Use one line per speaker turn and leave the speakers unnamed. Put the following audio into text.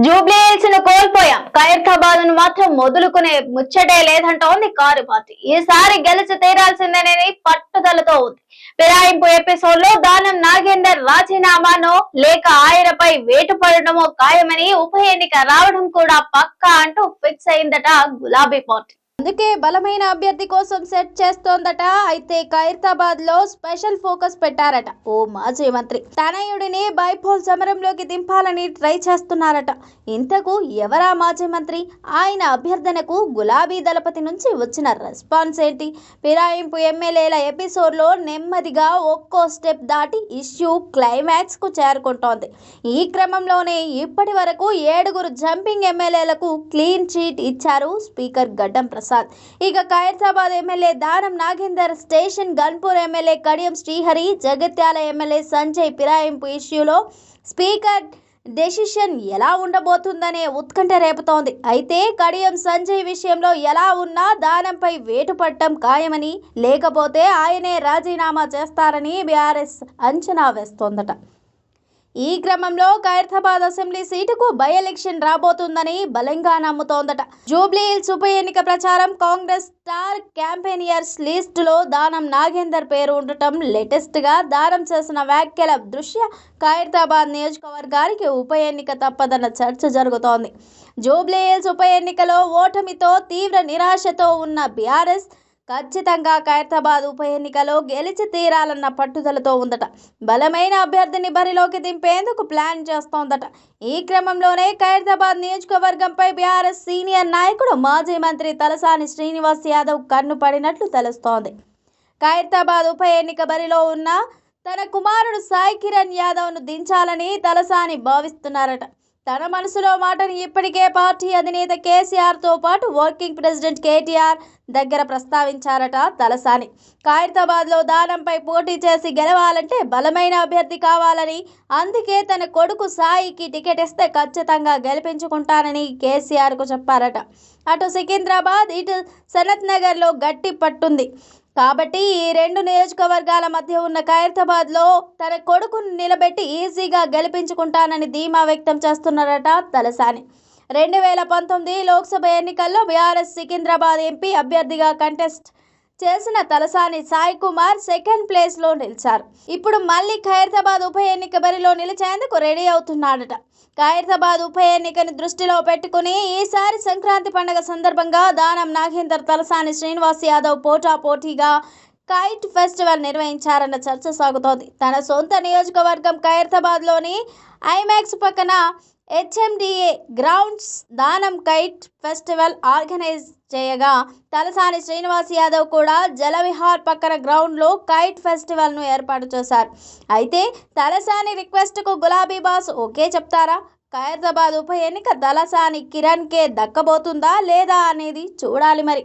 Jubilee hills ను కోల్పోయాం, ఖైరతాబాద్ ను మాత్రం మొదలుకునే ముచ్చటే లేదంటోంది కారు పార్టీ. ఈసారి గెలిచి తీరాల్సిందేనని పట్టుదలతో ఉంది. ఫిరాయింపు ఎపిసోడ్ లో దానం నాగేందర్ రాజీనామానో లేక ఆయనపై వేటు పడటమో ఖాయమని, ఉప ఎన్నిక రావడం కూడా పక్కా అంటూ ఫిక్స్ అయిందట గులాబీ పార్టీ. అందుకే బలమైన అభ్యర్థి కోసం సెట్ చేస్తోందట. అయితే ఖైరతాబాద్ లో స్పెషల్ ఫోకస్ పెట్టారట. ఓ మాజీ మంత్రి తనయుడిని బైపోల్ సమరంలోకి దింపాలని ట్రై చేస్తున్నారట. ఇంతకు ఎవరా మాజీ మంత్రి? ఆయన అభ్యర్థనకు గులాబీ దళపతి నుంచి వచ్చిన రెస్పాన్స్ ఏంటి? ఫిరాయింపు ఎమ్మెల్యేల ఎపిసోడ్ లో నెమ్మదిగా ఒక్కో స్టెప్ దాటి ఇష్యూ క్లైమాక్స్ కు చేరుకుంటోంది. ఈ క్రమంలోనే ఇప్పటి వరకు 7 జంపింగ్ ఎమ్మెల్యేలకు క్లీన్ చీట్ ఇచ్చారు స్పీకర్ గడ్డం ప్రసాద్. ఇక Khairatabad MLA Danam Nagender, station Ghanpur MLA Kadiyam Srihari, Jagtial MLA Sanjay ఫిరాయింపు ఇష్యూలో స్పీకర్ డెసిషన్ ఎలా ఉండబోతుందనే ఉత్కంఠ రేపుతోంది. అయితే కడియం సంజయ్ విషయంలో ఎలా ఉన్నా దానంపై వేటు పట్టడం ఖాయమని, లేకపోతే ఆయనే రాజీనామా చేస్తారని బీఆర్ఎస్ అంచనా వేస్తోందట. ఈ క్రమంలో ఖైరతాబాద్ అసెంబ్లీ సీటుకు బై ఎలక్షన్ రాబోతుందని బలంగా నమ్ముతోందట. జూబ్లీ హిల్స్ ఉప ఎన్నిక ప్రచారం కాంగ్రెస్ స్టార్ క్యాంపెయినర్స్ లిస్ట్ లో దానం నాగేందర్ పేరు ఉండటం, లేటెస్ట్ గా దానం చేసిన వ్యాఖ్యల దృష్ట్యా ఖైరతాబాద్ నియోజకవర్గానికి ఉప ఎన్నిక తప్పదన్న చర్చ జరుగుతోంది. జూబ్లీ హిల్స్ ఉప ఎన్నికలో ఓటమితో తీవ్ర నిరాశతో ఉన్న బీఆర్ఎస్ ఖచ్చితంగా ఖైరతాబాద్ ఉప ఎన్నికలో గెలిచి తీరాలన్న పట్టుదలతో ఉందట. బలమైన అభ్యర్థిని బరిలోకి దింపేందుకు ప్లాన్ చేస్తోందట. ఈ క్రమంలోనే ఖైరతాబాద్ నియోజకవర్గంపై బీఆర్ఎస్ సీనియర్ నాయకుడు మాజీ మంత్రి తలసాని శ్రీనివాస్ యాదవ్ కన్ను పడినట్లు తెలుస్తోంది. ఖైరతాబాద్ ఉప ఎన్నిక బరిలో ఉన్న తన కుమారుడు సాయి కిరణ్ యాదవ్ను దించాలని తలసాని భావిస్తున్నారట. తన మనసులో మాటను ఇప్పటికే పార్టీ అధినేత కేసీఆర్తో పాటు వర్కింగ్ ప్రెసిడెంట్ కేటీఆర్ దగ్గర ప్రస్తావించారట తలసాని. ఖైరతాబాద్లో దానంపై పోటీ చేసి గెలవాలంటే బలమైన అభ్యర్థి కావాలని, అందుకే తన కొడుకు సాయికి టికెట్ ఇస్తే ఖచ్చితంగా గెలిపించుకుంటానని కేసీఆర్కు చెప్పారట. అటు సికింద్రాబాద్, ఇటు సనత్ నగర్లో గట్టి పట్టుంది కాబట్టి ఈ 2 నియోజకవర్గాల మధ్య ఉన్న ఖైరతాబాద్లో తన కొడుకును నిలబెట్టి ఈజీగా గెలిపించుకుంటానని ధీమా వ్యక్తం చేస్తున్నారట తలసాని. 2019 లోక్సభ ఎన్నికల్లో బీఆర్ఎస్ సికింద్రాబాద్ ఎంపీ అభ్యర్థిగా కంటెస్ట్ చేసిన తలసాని సాయి కుమార్ సెకండ్ ప్లేస్లో నిలిచారు. ఇప్పుడు మళ్ళీ ఖైరతాబాద్ ఉప ఎన్నిక బరిలో నిలిచేందుకు రెడీ అవుతున్నాడట. ఖైరతాబాద్ ఉప ఎన్నికను దృష్టిలో పెట్టుకుని ఈసారి సంక్రాంతి పండుగ సందర్భంగా దానం నాగేందర్, తలసాని శ్రీనివాస్ యాదవ్ పోటాపోటీగా కైట్ ఫెస్టివల్ నిర్వహించారన్న చర్చ సాగుతోంది. తన సొంత నియోజకవర్గం ఖైరతాబాద్లోని ఐమాక్స్ పక్కన హెచ్ఎండిఏ గ్రౌండ్స్ దానం కైట్ ఫెస్టివల్ ఆర్గనైజ్ చేయగా, తలసాని శ్రీనివాస్ యాదవ్ కూడా జలవిహార్ పక్కన గ్రౌండ్లో కైట్ ఫెస్టివల్ను ఏర్పాటు చేశారు. అయితే తలసాని రిక్వెస్ట్కు గులాబీ బాస్ ఓకే చెప్తారా? ఖైరతాబాద్ ఉప ఎన్నిక తలసాని కిరణ్కే దక్కబోతుందా లేదా అనేది చూడాలి మరి.